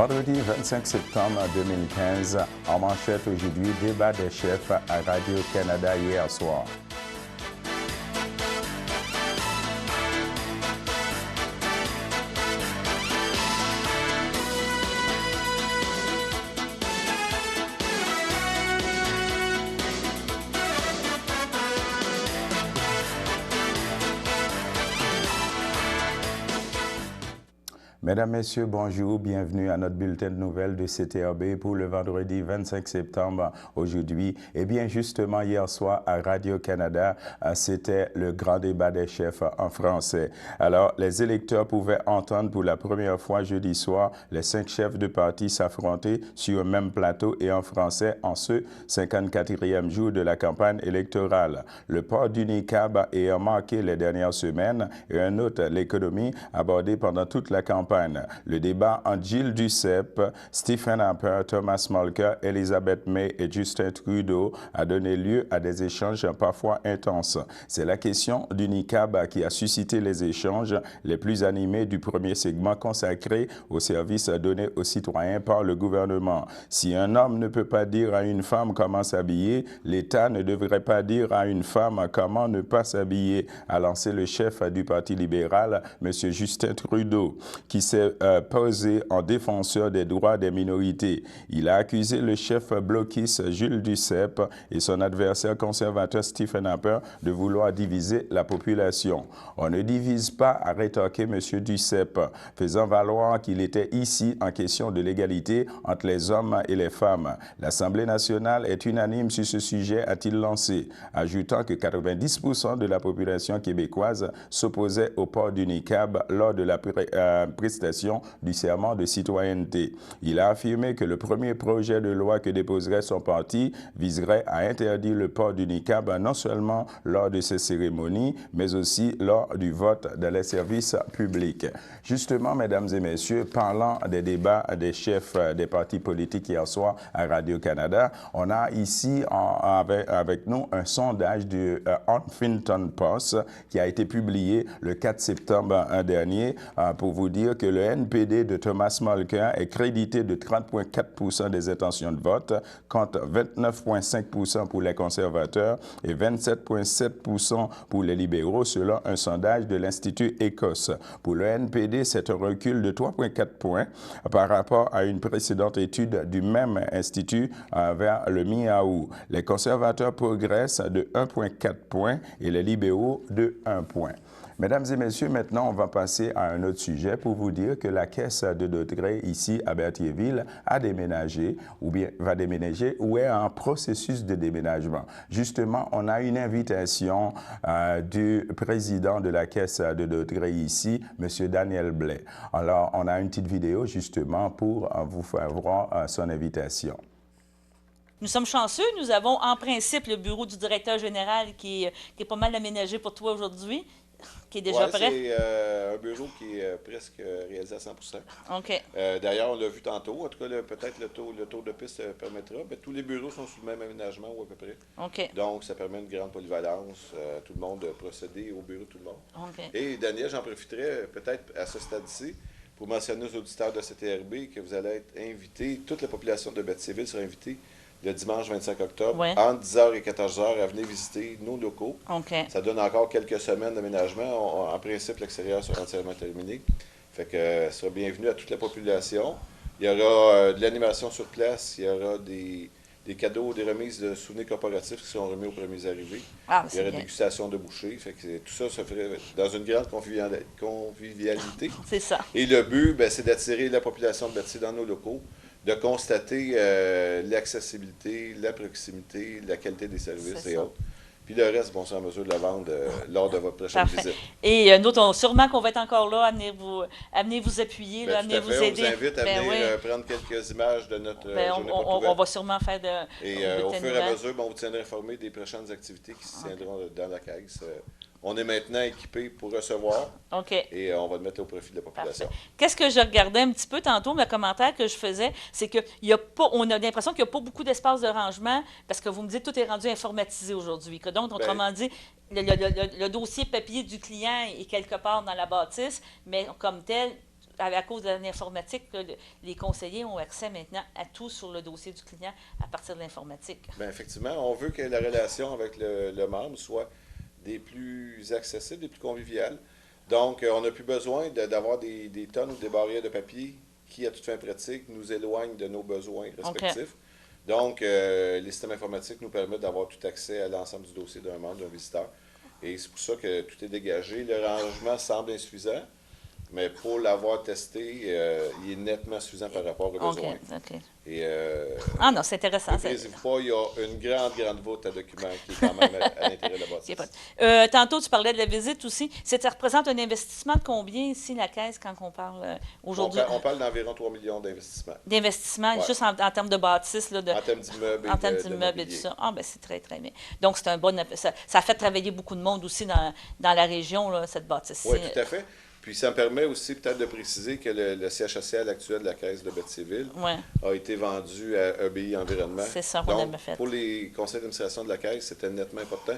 Vendredi 25 septembre 2015, en manchette aujourd'hui, débat des chefs à Radio-Canada hier soir. Mesdames, Messieurs, bonjour, bienvenue à notre bulletin de nouvelles de CTRB pour le vendredi 25 septembre aujourd'hui. Et bien justement, hier soir à Radio-Canada, c'était le grand débat des chefs en français. Alors, les électeurs pouvaient entendre pour la première fois jeudi soir les 5 chefs de parti s'affronter sur un même plateau et en français en ce 54e jour de la campagne électorale. Le port du niqab ayant marqué les dernières semaines et un autre, l'économie, abordé pendant toute la campagne. Le débat entre Gilles Duceppe, Stephen Harper, Thomas Mulcair, Elizabeth May et Justin Trudeau a donné lieu à des échanges parfois intenses. C'est la question du niqab qui a suscité les échanges les plus animés du premier segment consacré aux services donnés aux citoyens par le gouvernement. Si un homme ne peut pas dire à une femme comment s'habiller, l'État ne devrait pas dire à une femme comment ne pas s'habiller, a lancé le chef du Parti libéral, M. Justin Trudeau, qui s'est posé en défenseur des droits des minorités. Il a accusé le chef bloquiste Gilles Duceppe et son adversaire conservateur Stephen Harper de vouloir diviser la population. On ne divise pas, a rétorqué M. Duceppe, faisant valoir qu'il était ici en question de l'égalité entre les hommes et les femmes. L'Assemblée nationale est unanime sur ce sujet, a-t-il lancé, ajoutant que 90% de la population québécoise s'opposait au port du niqab lors de la prestation du serment de citoyenneté. Il a affirmé que le premier projet de loi que déposerait son parti viserait à interdire le port du niqab non seulement lors de ces cérémonies, mais aussi lors du vote dans les services publics. Justement, mesdames et messieurs, parlant des débats des chefs des partis politiques hier soir à Radio-Canada, on a ici avec nous un sondage du Huffington Post qui a été publié le 4 septembre dernier pour vous dire que le NPD de Thomas Mulcair est crédité de 30,4% des intentions de vote, contre 29,5% pour les conservateurs et 27,7% pour les libéraux, selon un sondage de l'Institut Écosse. Pour le NPD, c'est un recul de 3,4 points par rapport à une précédente étude du même institut vers le mi-août. Les conservateurs progressent de 1,4 points et les libéraux de 1 point. Mesdames et messieurs, maintenant, on va passer à un autre sujet pour vous dire que la Caisse de Daudraye, ici à Berthierville, a déménagé ou bien va déménager ou est en processus de déménagement. Justement, on a une invitation du président de la Caisse de Daudraye ici, M. Daniel Blais. Alors, on a une petite vidéo justement pour vous faire voir son invitation. Nous sommes chanceux. Nous avons en principe le bureau du directeur général qui est pas mal aménagé pour toi aujourd'hui, qui est déjà prêt. C'est un bureau qui est presque réalisé à 100%. OK. D'ailleurs, on l'a vu tantôt. En tout cas, peut-être le tour de piste permettra. Mais tous les bureaux sont sous le même aménagement ou à peu près. OK. Donc, ça permet une grande polyvalence. Tout le monde de procéder au bureau, tout le monde. OK. Et Daniel, j'en profiterai peut-être à ce stade-ci pour mentionner aux auditeurs de CTRB que vous allez être invités, toute la population de Berthierville sera invitée le dimanche 25 octobre, entre 10h et 14h, à venir visiter nos locaux. Okay. Ça donne encore quelques semaines d'aménagement. En principe, l'extérieur sera entièrement terminé. Fait que sera bienvenue à toute la population. Il y aura de l'animation sur place, il y aura des cadeaux, des remises de souvenirs corporatifs qui seront remis aux premiers arrivés. Il y aura dégustation de bouchées. Fait que tout ça se ferait dans une grande convivialité. C'est ça. Et le but, c'est d'attirer la population de Berthier dans nos locaux, de constater l'accessibilité, la proximité, la qualité des services et autres. Puis le reste, on sera en mesure de le vendre lors de votre prochaine visite. Et nous, sûrement qu'on va être encore là, amener vous appuyer, là, amener vous aider. On vous invite à venir prendre quelques images de notre journée porte ouverte. On va sûrement faire Et au fur et à mesure, on vous tiendra informé des prochaines activités qui se tiendront dans la caisse. On est maintenant équipé pour recevoir et on va le mettre au profit de la population. Qu'est-ce que je regardais un petit peu tantôt, le commentaire que je faisais, c'est qu'on a l'impression qu'il n'y a pas beaucoup d'espace de rangement parce que vous me dites que tout est rendu informatisé aujourd'hui. Donc, autrement dit, le dossier papier du client est quelque part dans la bâtisse, mais comme tel, à cause de l'informatique, les conseillers ont accès maintenant à tout sur le dossier du client à partir de l'informatique. Bien, effectivement, on veut que la relation avec le membre soit des plus accessibles, des plus conviviales. Donc, on n'a plus besoin d'avoir des tonnes ou des barrières de papier qui, à toute fin pratique, nous éloignent de nos besoins respectifs. Donc, les systèmes informatiques nous permettent d'avoir tout accès à l'ensemble du dossier d'un membre, d'un visiteur. Et c'est pour ça que tout est dégagé. Le rangement semble insuffisant, mais pour l'avoir testé, il est nettement suffisant par rapport aux besoins. OK. Et, ah non, c'est intéressant. Ne plaisez-vous pas, il y a une grande voûte à documents qui est quand même à l'intérieur de la bâtisse. Tantôt, tu parlais de la visite aussi. Ça représente un investissement de combien ici, la Caisse, quand on parle aujourd'hui? On parle d'environ 3 millions d'investissements. D'investissement, juste en termes de bâtisse. Là, en termes d'immeubles en termes d'immeubles et tout ça. Ah, bien, c'est très, très bien. Donc, c'est un bon... Ça a fait travailler beaucoup de monde aussi dans la région, là, cette bâtisse-ci. Oui, tout à fait. Puis ça me permet aussi peut-être de préciser que le siège social actuel de la Caisse de Bettyville a été vendu à EBI Environnement. C'est ça qu'on avait fait. Pour les conseils d'administration de la Caisse, c'était nettement important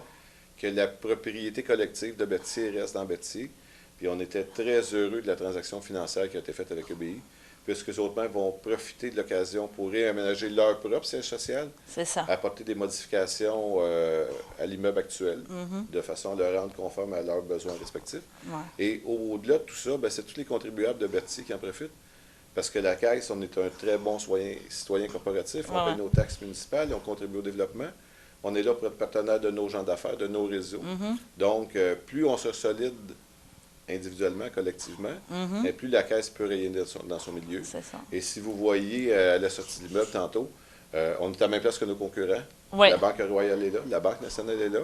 que la propriété collective de Betty reste dans Betty. Puis on était très heureux de la transaction financière qui a été faite avec EBI, puisque les autres membres vont profiter de l'occasion pour réaménager leur propre siège social, apporter des modifications à l'immeuble actuel, de façon à le rendre conforme à leurs besoins respectifs. Et au-delà de tout ça, c'est tous les contribuables de Betty qui en profitent, parce que la Caisse, on est un très bon citoyen corporatif, on paye nos taxes municipales, on contribue au développement. On est là pour être partenaire de nos gens d'affaires, de nos réseaux. Donc, plus on se solide individuellement, collectivement, et plus la Caisse peut rayonner dans son milieu. Et si vous voyez à la sortie de l'immeuble tantôt, on est à la même place que nos concurrents. La Banque Royale est là, la Banque nationale est là.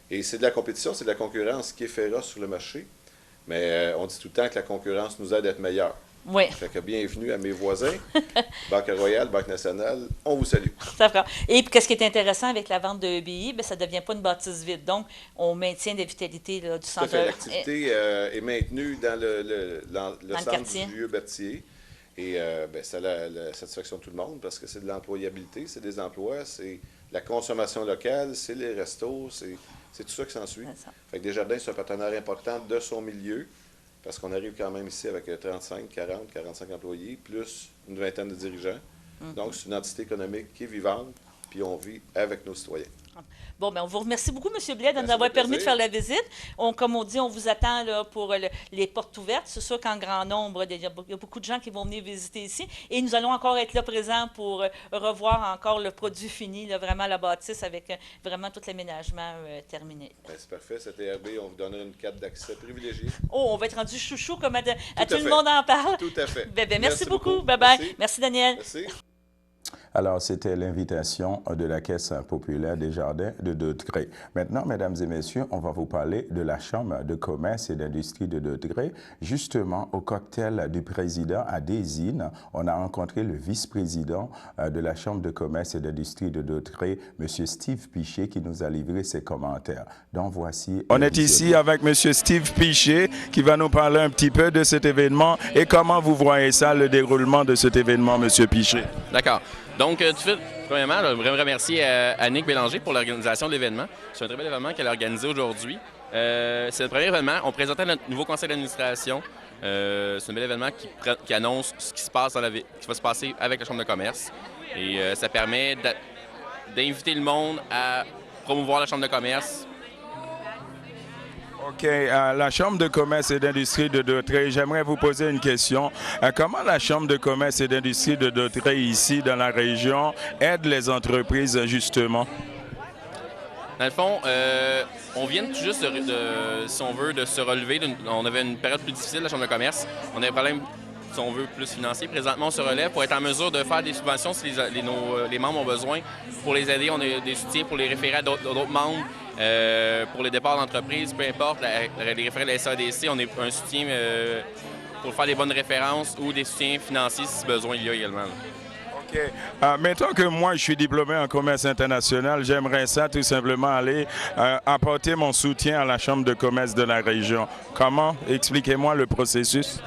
Et c'est de la compétition, c'est de la concurrence qui est féroce sur le marché. Mais on dit tout le temps que la concurrence nous aide à être meilleurs. Fait que bienvenue à mes voisins, Banque Royale, Banque nationale, on vous salue. Et puis, qu'est-ce qui est intéressant avec la vente de EBI, ça ne devient pas une bâtisse vide. Donc, on maintient la vitalité là, du centre. L'activité est maintenue dans le centre du lieu bâtier. Et ça a la satisfaction de tout le monde parce que c'est de l'employabilité, c'est des emplois, c'est la consommation locale, c'est les restos, c'est tout ça qui s'ensuit. Fait que Desjardins, c'est un partenaire important de son milieu. Parce qu'on arrive quand même ici avec 35, 40, 45 employés, plus une vingtaine de dirigeants. Donc, c'est une entité économique qui est vivante, puis on vit avec nos citoyens. Bon, bien, on vous remercie beaucoup, M. Blais, de nous avoir permis de faire la visite. Comme on dit, on vous attend là, pour les portes ouvertes. C'est sûr qu'en grand nombre, il y a beaucoup de gens qui vont venir visiter ici. Et nous allons encore être là présents pour revoir encore le produit fini, là, vraiment la bâtisse, avec vraiment tout l'aménagement terminé. Bien, c'est parfait. Cet ERB, on vous donnera une carte d'accès privilégiée. Oh, on va être rendu chouchou, comme à tout le monde en parle. Tout à fait. Merci beaucoup. Bye-bye. Merci, Daniel. Merci. Alors, c'était l'invitation de la Caisse populaire Desjardins de Daudegré. Maintenant, mesdames et messieurs, on va vous parler de la Chambre de commerce et d'industrie de Daudegré. Justement, au cocktail du président à Desines, on a rencontré le vice-président de la Chambre de commerce et d'industrie de Daudegré, M. Steve Piché, qui nous a livré ses commentaires. Donc, voici... On est ici avec M. Steve Piché, qui va nous parler un petit peu de cet événement et comment vous voyez ça, le déroulement de cet événement, M. Piché. D'accord. Donc, tout de suite, premièrement, je voudrais remercier Annick Bélanger pour l'organisation de l'événement. C'est un très bel événement qu'elle a organisé aujourd'hui. C'est le premier événement. On présentait notre nouveau conseil d'administration. C'est un bel événement qui annonce ce qui se passe qui va se passer avec la Chambre de commerce. Et ça permet d'inviter le monde à promouvoir la Chambre de commerce. OK. La Chambre de commerce et d'industrie de Daudegré, j'aimerais vous poser une question. Comment la Chambre de commerce et d'industrie de Daudegré, ici, dans la région, aide les entreprises, justement? Dans le fond, on vient tout juste, si on veut, de se relever. On avait une période plus difficile, la Chambre de commerce. On avait un problème, si on veut, plus financier. Présentement, on se relève pour être en mesure de faire des subventions si les membres ont besoin. Pour les aider, on a des soutiens pour les référer à d'autres membres. Pour les départs d'entreprise, peu importe, les référés de la SADC, on est un soutien pour faire des bonnes références ou des soutiens financiers si besoin il y a également. OK. Mettons que moi, je suis diplômé en commerce international, j'aimerais ça tout simplement aller apporter mon soutien à la Chambre de commerce de la région. Comment? Expliquez-moi le processus.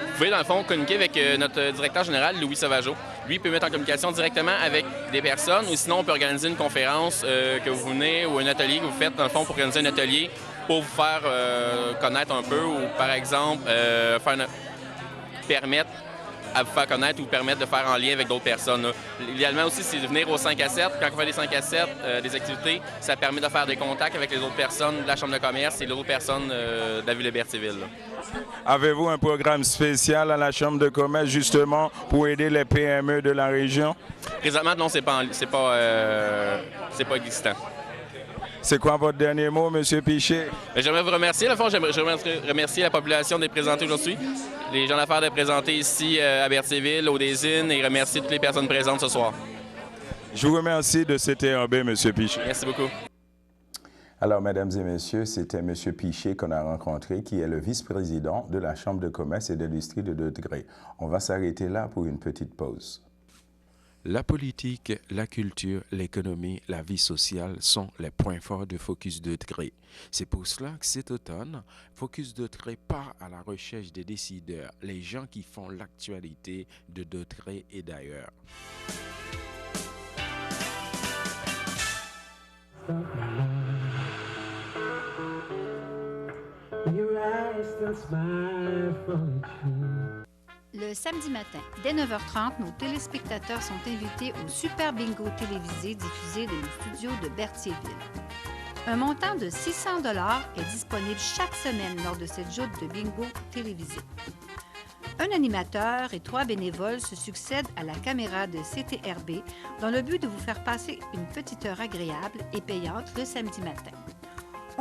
Vous pouvez, dans le fond, communiquer avec notre directeur général, Louis Sauvageau. Lui, il peut mettre en communication directement avec des personnes ou sinon, on peut organiser une conférence que vous venez ou un atelier que vous faites, dans le fond, pour organiser un atelier pour vous faire connaître un peu ou, par exemple, faire permettent à vous faire connaître ou vous permettre de faire en lien avec d'autres personnes. Là. Idéalement aussi, c'est de venir au 5 à 7. Quand on fait des 5 à 7, des activités, ça permet de faire des contacts avec les autres personnes de la Chambre de commerce et les autres personnes de la ville de Berthierville. Avez-vous un programme spécial à la Chambre de commerce justement pour aider les PME de la région? Présentement, non, c'est pas existant. C'est quoi votre dernier mot, M. Piché? J'aimerais vous remercier. À la fois, j'aimerais remercier la population d'être présentée aujourd'hui, les gens d'affaires d'être présentés ici à Berthierville, au Désine, et remercier toutes les personnes présentes ce soir. Je vous remercie de CTRB, M. Piché. Merci beaucoup. Alors, mesdames et messieurs, c'était M. Piché qu'on a rencontré, qui est le vice-président de la Chambre de commerce et d'industrie de Degré. On va s'arrêter là pour une petite pause. La politique, la culture, l'économie, la vie sociale sont les points forts de Focus Degré. C'est pour cela que cet automne, Focus Degré part à la recherche des décideurs, les gens qui font l'actualité de Degré et d'ailleurs. Le samedi matin, dès 9h30, nos téléspectateurs sont invités au Super Bingo télévisé diffusé de nos studios de Berthierville. Un montant de 600 $ est disponible chaque semaine lors de cette joute de bingo télévisé. Un animateur et 3 bénévoles se succèdent à la caméra de CTRB dans le but de vous faire passer une petite heure agréable et payante le samedi matin.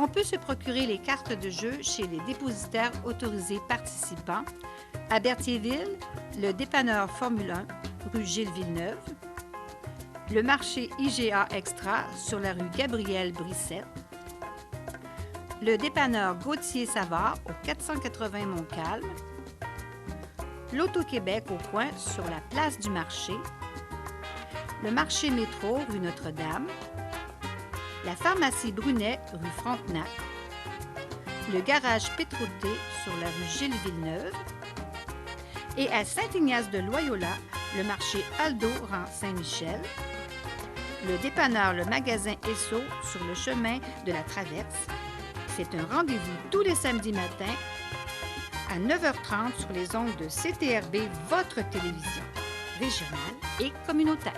On peut se procurer les cartes de jeu chez les dépositaires autorisés participants à Berthierville, le dépanneur Formule 1, rue Gilles Villeneuve, le marché IGA Extra sur la rue Gabriel Brissette, le dépanneur Gauthier Savard au 480 Montcalm, l'Auto-Québec au coin sur la place du marché, le marché métro rue Notre-Dame, la pharmacie Brunet rue Frontenac, le garage Pétroté sur la rue Gilles Villeneuve et à Saint-Ignace-de-Loyola, le marché Aldo rang Saint-Michel, le dépanneur Le Magasin Esso sur le chemin de la Traverse. C'est un rendez-vous tous les samedis matins à 9h30 sur les ondes de CTRB, votre télévision régionale et communautaire.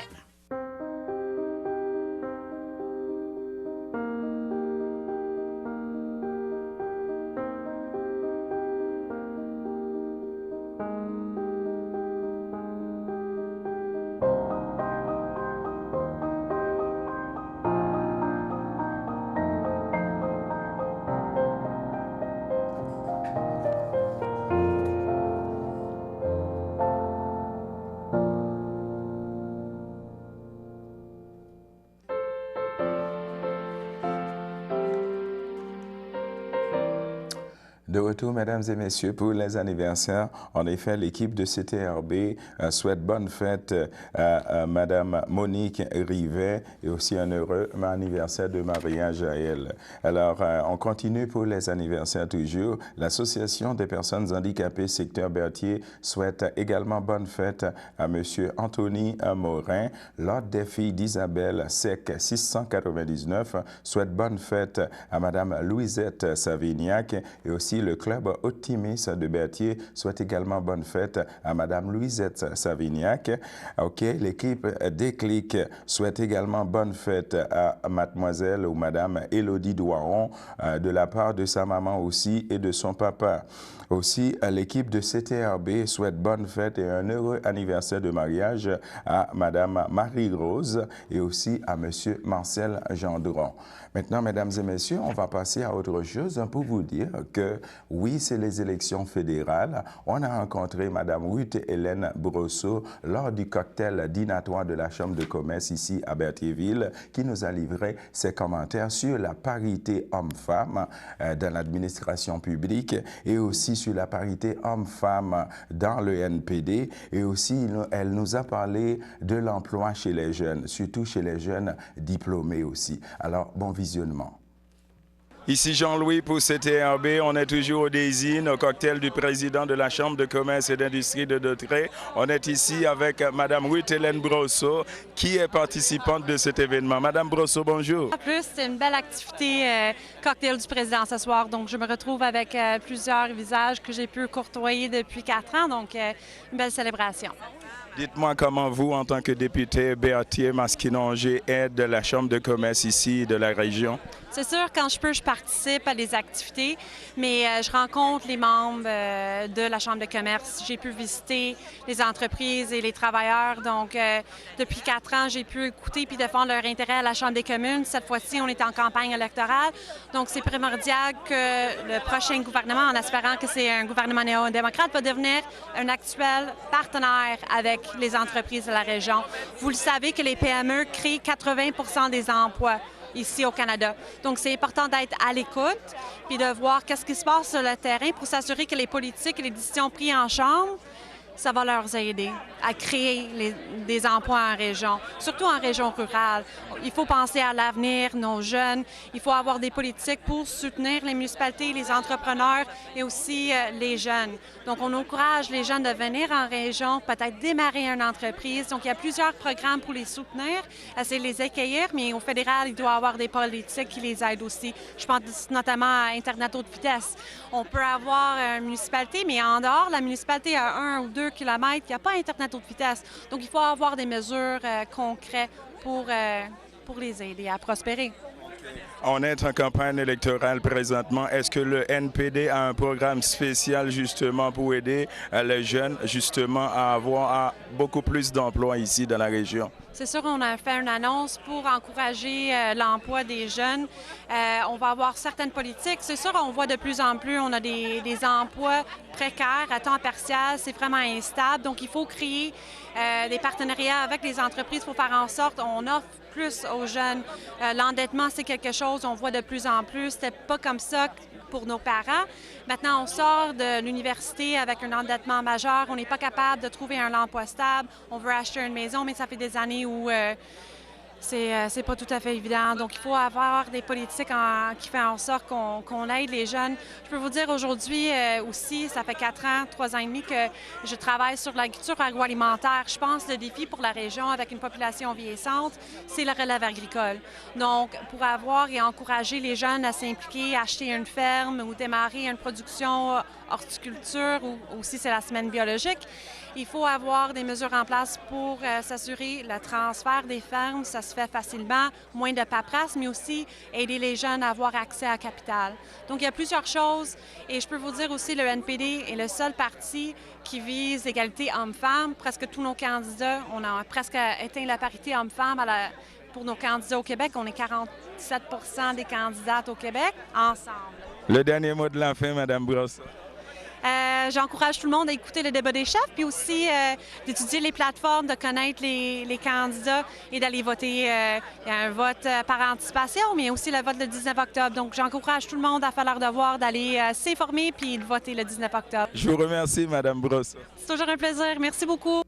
De retour, mesdames et messieurs, pour les anniversaires. En effet, l'équipe de CTRB souhaite bonne fête à Madame Monique Rivet et aussi un heureux anniversaire de mariage à elle. Alors, on continue pour les anniversaires toujours. L'Association des personnes handicapées secteur Berthier souhaite également bonne fête à Monsieur Anthony Morin. L'ordre des filles d'Isabelle Sec 699 souhaite bonne fête à Madame Louisette Savignac et aussi le club optimiste de Berthier souhaite également bonne fête à Madame Louisette Savignac. OK, l'équipe Déclic souhaite également bonne fête à Mademoiselle ou Madame Élodie Douaron de la part de sa maman aussi et de son papa. Aussi, l'équipe de CTRB souhaite bonne fête et un heureux anniversaire de mariage à Madame Marie-Rose et aussi à Monsieur Marcel Gendron. Maintenant, mesdames et messieurs, on va passer à autre chose pour vous dire que oui, c'est les élections fédérales. On a rencontré Madame Ruth Hélène Brosseau lors du cocktail dînatoire de la Chambre de commerce ici à Berthierville qui nous a livré ses commentaires sur la parité homme-femme dans l'administration publique et aussi sur la parité homme-femme dans le NPD et aussi elle nous a parlé de l'emploi chez les jeunes, surtout chez les jeunes diplômés aussi. Alors, bon visionnement. Ici Jean-Louis pour CTRB. On est toujours au Désine, au cocktail du président de la Chambre de commerce et d'industrie de Dautrey. On est ici avec Mme Ruth-Hélène Brosseau, qui est participante de cet événement. Mme Brosseau, bonjour. En plus, c'est une belle activité cocktail du président ce soir. Donc, je me retrouve avec plusieurs visages que j'ai pu courtoyer depuis 4 ans. Donc, une belle célébration. Dites-moi comment vous, en tant que député Berthier-Maskinongé, aide la Chambre de commerce ici de la région? C'est sûr, quand je peux, je participe à des activités, mais je rencontre les membres de la Chambre de commerce. J'ai pu visiter les entreprises et les travailleurs. Donc, depuis 4 ans, j'ai pu écouter puis défendre leur intérêt à la Chambre des communes. Cette fois-ci, on est en campagne électorale. Donc, c'est primordial que le prochain gouvernement, en espérant que c'est un gouvernement néo-démocrate, va devenir un actuel partenaire avec les entreprises de la région. Vous le savez que les PME créent 80 des emplois ici au Canada. Donc, c'est important d'être à l'écoute puis de voir qu'est-ce qui se passe sur le terrain pour s'assurer que les politiques et les décisions prises en Chambre, ça va leur aider à créer des emplois en région, surtout en région rurale. Il faut penser à l'avenir, nos jeunes. Il faut avoir des politiques pour soutenir les municipalités, les entrepreneurs et aussi les jeunes. Donc, on encourage les jeunes de venir en région, peut-être démarrer une entreprise. Donc, il y a plusieurs programmes pour les soutenir, essayer de les accueillir, mais au fédéral, il doit y avoir des politiques qui les aident aussi. Je pense notamment à Internet haute vitesse. On peut avoir une municipalité, mais en dehors, la municipalité a 1 ou 2 kilomètres, il n'y a pas Internet haute vitesse. Donc, il faut avoir des mesures concrètes pour les aider à prospérer. On est en campagne électorale présentement. Est-ce que le NPD a un programme spécial justement pour aider les jeunes justement à avoir beaucoup plus d'emplois ici dans la région? C'est sûr, on a fait une annonce pour encourager l'emploi des jeunes. On va avoir certaines politiques. C'est sûr, on voit de plus en plus, on a des emplois précaires à temps partiel. C'est vraiment instable. Donc, il faut créer des partenariats avec les entreprises pour faire en sorte qu'on offre plus aux jeunes. L'endettement, c'est quelque chose qu'on voit de plus en plus. C'était pas comme ça pour nos parents. Maintenant, on sort de l'université avec un endettement majeur. On n'est pas capable de trouver un emploi stable. On veut acheter une maison, mais ça fait des années où c'est pas tout à fait évident. Donc, il faut avoir des politiques qui font en sorte qu'on aide les jeunes. Je peux vous dire aujourd'hui aussi, ça fait 4 ans, 3 ans et demi que je travaille sur l'agriculture agroalimentaire. Je pense que le défi pour la région avec une population vieillissante, c'est la relève agricole. Donc, pour avoir et encourager les jeunes à s'impliquer, acheter une ferme ou démarrer une production horticulture ou aussi c'est la semaine biologique, il faut avoir des mesures en place pour s'assurer le transfert des fermes. Ça se fait facilement, moins de paperasse, mais aussi aider les jeunes à avoir accès à capital. Donc, il y a plusieurs choses. Et je peux vous dire aussi, le NPD est le seul parti qui vise l'égalité homme-femme. Presque tous nos candidats, on a presque atteint la parité homme-femme pour nos candidats au Québec. On est 47 des candidates au Québec ensemble. Le dernier mot de la fin, Mme Brosseau. J'encourage tout le monde à écouter le débat des chefs, puis aussi d'étudier les plateformes, de connaître les candidats et d'aller voter. Il y a un vote par anticipation, mais aussi le vote le 19 octobre. Donc, j'encourage tout le monde à faire leur devoir d'aller s'informer puis de voter le 19 octobre. Je vous remercie, Mme Brosseau. C'est toujours un plaisir. Merci beaucoup.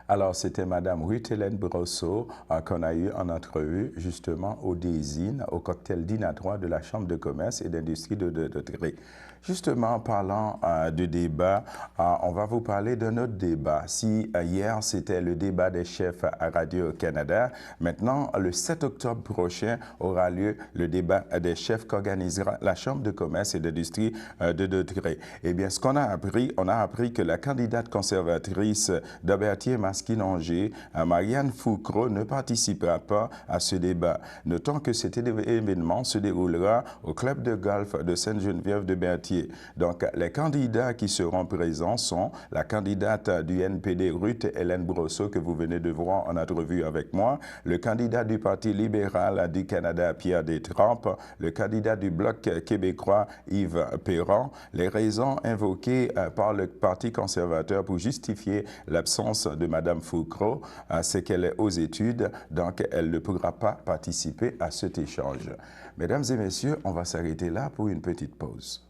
Alors, c'était Mme Ruth-Hélène Brosseau qu'on a eu en entrevue justement au Désine, au cocktail dînatoire de la Chambre de commerce et d'industrie de Dautrey. Justement, parlant du débat, on va vous parler d'un autre débat. Si hier, c'était le débat des chefs à Radio-Canada, maintenant, le 7 octobre prochain, aura lieu le débat des chefs qu'organisera la Chambre de commerce et d'industrie de Dautrey. Eh bien, ce qu'on a appris, on a appris que la candidate conservatrice de Berthier-Maskinongé, Marianne Foucro, ne participera pas à ce débat. Notons que cet événement se déroulera au club de golf de Sainte-Geneviève de Berthier. Donc, les candidats qui seront présents sont la candidate du NPD, Ruth-Hélène Brosseau, que vous venez de voir en entrevue avec moi, le candidat du Parti libéral du Canada, Pierre Détrempe, le candidat du Bloc québécois, Yves Perron. Les raisons invoquées par le Parti conservateur pour justifier l'absence de Mme Foucro, c'est qu'elle est aux études, donc elle ne pourra pas participer à cet échange. Mesdames et messieurs, on va s'arrêter là pour une petite pause.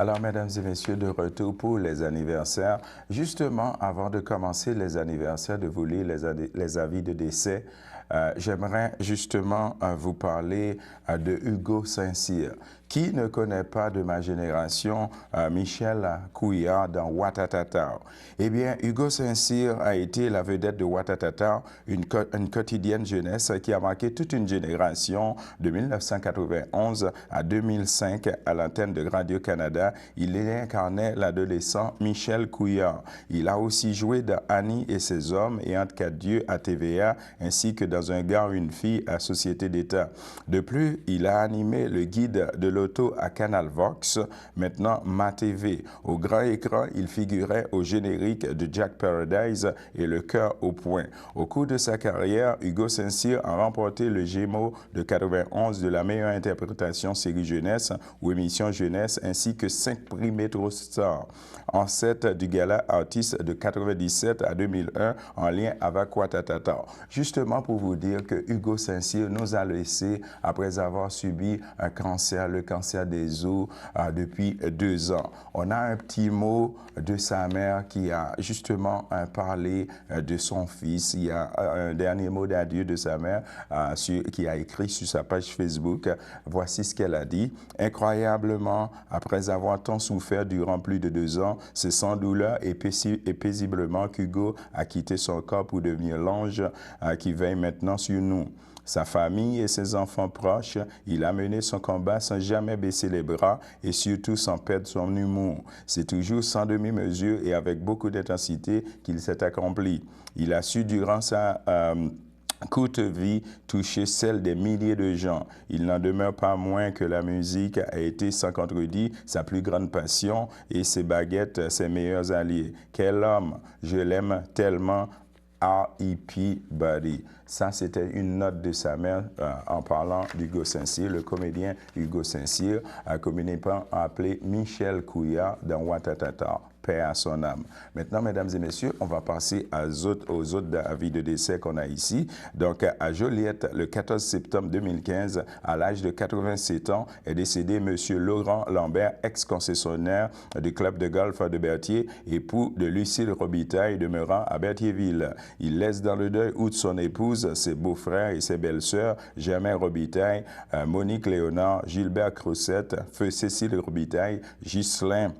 Alors, mesdames et messieurs, de retour pour les anniversaires. Justement, avant de commencer les anniversaires, de vous lire les avis de décès, j'aimerais justement vous parler de Hugo Saint-Cyr. Qui ne connaît pas de ma génération Michel Couillard dans Ouattatata? Eh bien, Hugo Saint-Cyr a été la vedette de Ouattatata, une quotidienne jeunesse qui a marqué toute une génération de 1991 à 2005 à l'antenne de Radio-Canada. Il incarnait l'adolescent Michel Couillard. Il a aussi joué dans Annie et ses hommes et Entre quatre dieux à TVA, ainsi que dans Un gars, une fille à Société d'État. De plus, il a animé le guide de l'auto à Canal Vox, maintenant MaTV. Au grand écran, il figurait au générique de Jack Paradise et Le cœur au point. Au cours de sa carrière, Hugo Saint-Cyr a remporté le Gémeaux de 91 de la meilleure interprétation série jeunesse ou émission jeunesse, ainsi que 5 prix Métro Star. Ancêtre du gala artiste de 97 à 2001 en lien avec Ouattatata. Justement pour vous dire que Hugo Saint-Cyr nous a laissé après avoir subi un cancer, le cancer des os, depuis 2 ans. On a un petit mot de sa mère qui a justement parlé de son fils. Il y a un dernier mot d'adieu de sa mère qui a écrit sur sa page Facebook. Voici ce qu'elle a dit. Incroyablement, après avoir tant souffert durant plus de 2 ans, c'est sans douleur et paisiblement qu'Hugo a quitté son corps pour devenir l'ange qui veille maintenant sur nous. Sa famille et ses enfants proches, il a mené son combat sans jamais baisser les bras et surtout sans perdre son humour. C'est toujours sans demi-mesure et avec beaucoup d'intensité qu'il s'est accompli. Il a su durant sa courte vie toucher celle des milliers de gens. Il n'en demeure pas moins que la musique a été sans contredit sa plus grande passion et ses baguettes ses meilleurs alliés. Quel homme! Je l'aime tellement. R.I.P. Buddy. Ça, c'était une note de sa mère en parlant d'Hugo Saint-Cyr, le comédien Hugo Saint-Cyr, communément appelé Michel Couillard dans Ouattatata. Paix à son âme. Maintenant, mesdames et messieurs, on va passer aux autres avis de décès qu'on a ici. Donc, à Joliette, le 14 septembre 2015, à l'âge de 87 ans, est décédé M. Laurent Lambert, ex-concessionnaire du club de golf de Berthier, époux de Lucille Robitaille demeurant à Berthierville. Il laisse dans le deuil outre son épouse, ses beaux-frères et ses belles-sœurs, Germain Robitaille, Monique Léonard, Gilbert Crosette, feu Cécile Robitaille, Ghislain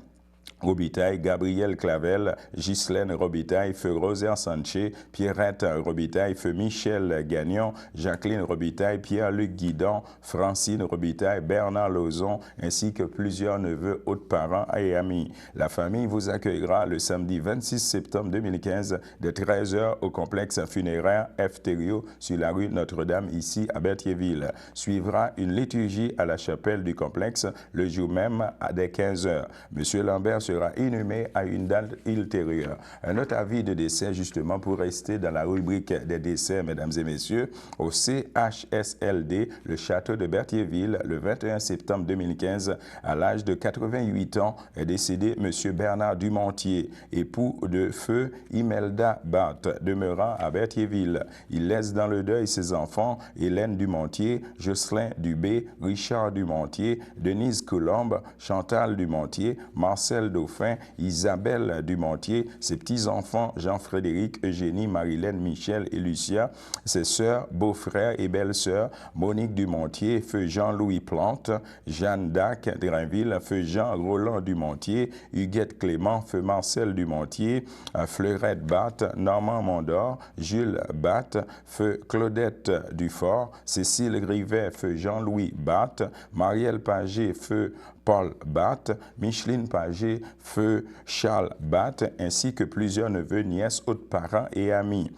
Robitaille, Gabriel Clavel, Ghislaine Robitaille, feu Rosaire Sanchez, Pierrette Robitaille, feu Michel Gagnon, Jacqueline Robitaille, Pierre-Luc Guidon, Francine Robitaille, Bernard Lauzon, ainsi que plusieurs neveux, autres parents et amis. La famille vous accueillera le samedi 26 septembre 2015 de 13h au complexe funéraire F. Thériault sur la rue Notre-Dame, ici à Berthierville. Suivra une liturgie à la chapelle du complexe le jour même dès 15h. Monsieur Lambert sera inhumé à une date ultérieure. Un autre avis de décès, justement, pour rester dans la rubrique des décès, mesdames et messieurs, au CHSLD, le château de Berthierville, le 21 septembre 2015, à l'âge de 88 ans, est décédé M. Bernard Dumontier, époux de feu Imelda Barthes, demeurant à Berthierville. Il laisse dans le deuil ses enfants, Hélène Dumontier, Jocelyn Dubé, Richard Dumontier, Denise Colombe, Chantal Dumontier, Marcel Dauphin, Isabelle Dumontier, ses petits-enfants Jean-Frédéric, Eugénie, Marilène, Michel et Lucia, ses sœurs, beaux-frères et belles-sœurs, Monique Dumontier, feu Jean-Louis Plante, Jeanne d'Arc Drainville, feu Jean-Roland Dumontier, Huguette Clément, feu Marcel Dumontier, Fleurette Batte, Normand Mondor, Jules Batte, feu Claudette Dufort, Cécile Rivet, feu Jean-Louis Batte, Marielle Pagé, feu Paul Batte, Micheline Pagé, feu Charles Batte, ainsi que plusieurs neveux, nièces, autres parents et amis.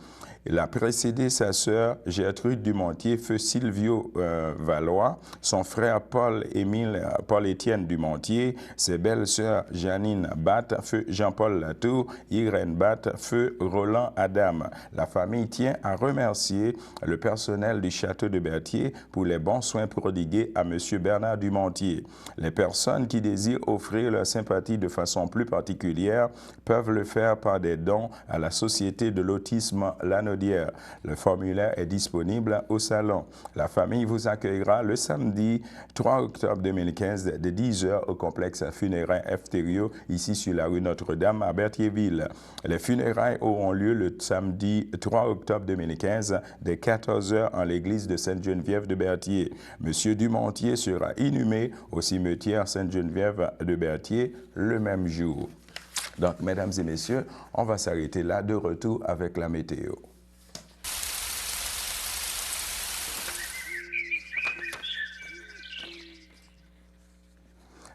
Il a précédé sa sœur Gertrude Dumontier, feu Silvio Valois, son frère Paul-Étienne Dumontier, ses belles-sœurs Janine Batte, feu Jean-Paul Latour, Irène Batte, feu Roland Adam. La famille tient à remercier le personnel du château de Berthier pour les bons soins prodigués à M. Bernard Dumontier. Les personnes qui désirent offrir leur sympathie de façon plus particulière peuvent le faire par des dons à la Société de l'autisme L'Anonyme Lanaudière. Le formulaire est disponible au salon. La famille vous accueillera le samedi 3 octobre 2015 de 10h au complexe funéraire Efterio, ici sur la rue Notre-Dame à Berthierville. Les funérailles auront lieu le samedi 3 octobre 2015 dès 14h en l'église de Sainte-Geneviève de Berthier. Monsieur Dumontier sera inhumé au cimetière Sainte-Geneviève de Berthier le même jour. Donc, mesdames et messieurs, on va s'arrêter là, de retour avec la météo.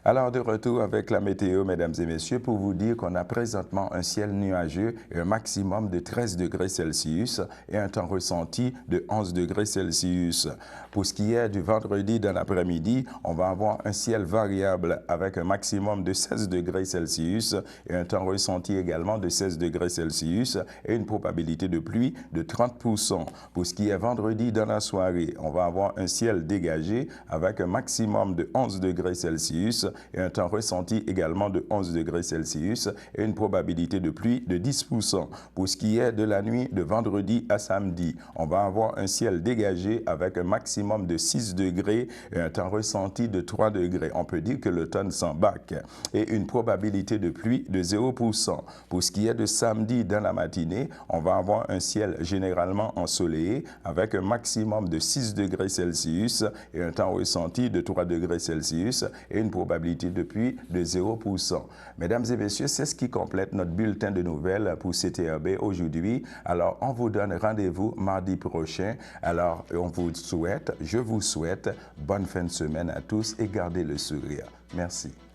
Alors, de retour avec la météo, mesdames et messieurs, pour vous dire qu'on a présentement un ciel nuageux et un maximum de 13 degrés Celsius et un temps ressenti de 11 degrés Celsius. Pour ce qui est du vendredi dans l'après-midi, on va avoir un ciel variable avec un maximum de 16 degrés Celsius et un temps ressenti également de 16 degrés Celsius et une probabilité de pluie de 30%. Pour ce qui est vendredi dans la soirée, on va avoir un ciel dégagé avec un maximum de 11 degrés Celsius et un temps ressenti également de 11 degrés Celsius et une probabilité de pluie de 10%. Pour ce qui est de la nuit de vendredi à samedi, on va avoir un ciel dégagé avec un maximum de 6 degrés et un temps ressenti de 3 degrés. On peut dire que l'automne s'embarque et une probabilité de pluie de 0%. Pour ce qui est de samedi dans la matinée, on va avoir un ciel généralement ensoleillé avec un maximum de 6 degrés Celsius et un temps ressenti de 3 degrés Celsius et une probabilité de pluie de 0%. Mesdames et messieurs, c'est ce qui complète notre bulletin de nouvelles pour CTRB aujourd'hui. Alors, on vous donne rendez-vous mardi prochain. Alors, je vous souhaite bonne fin de semaine à tous et gardez le sourire. Merci.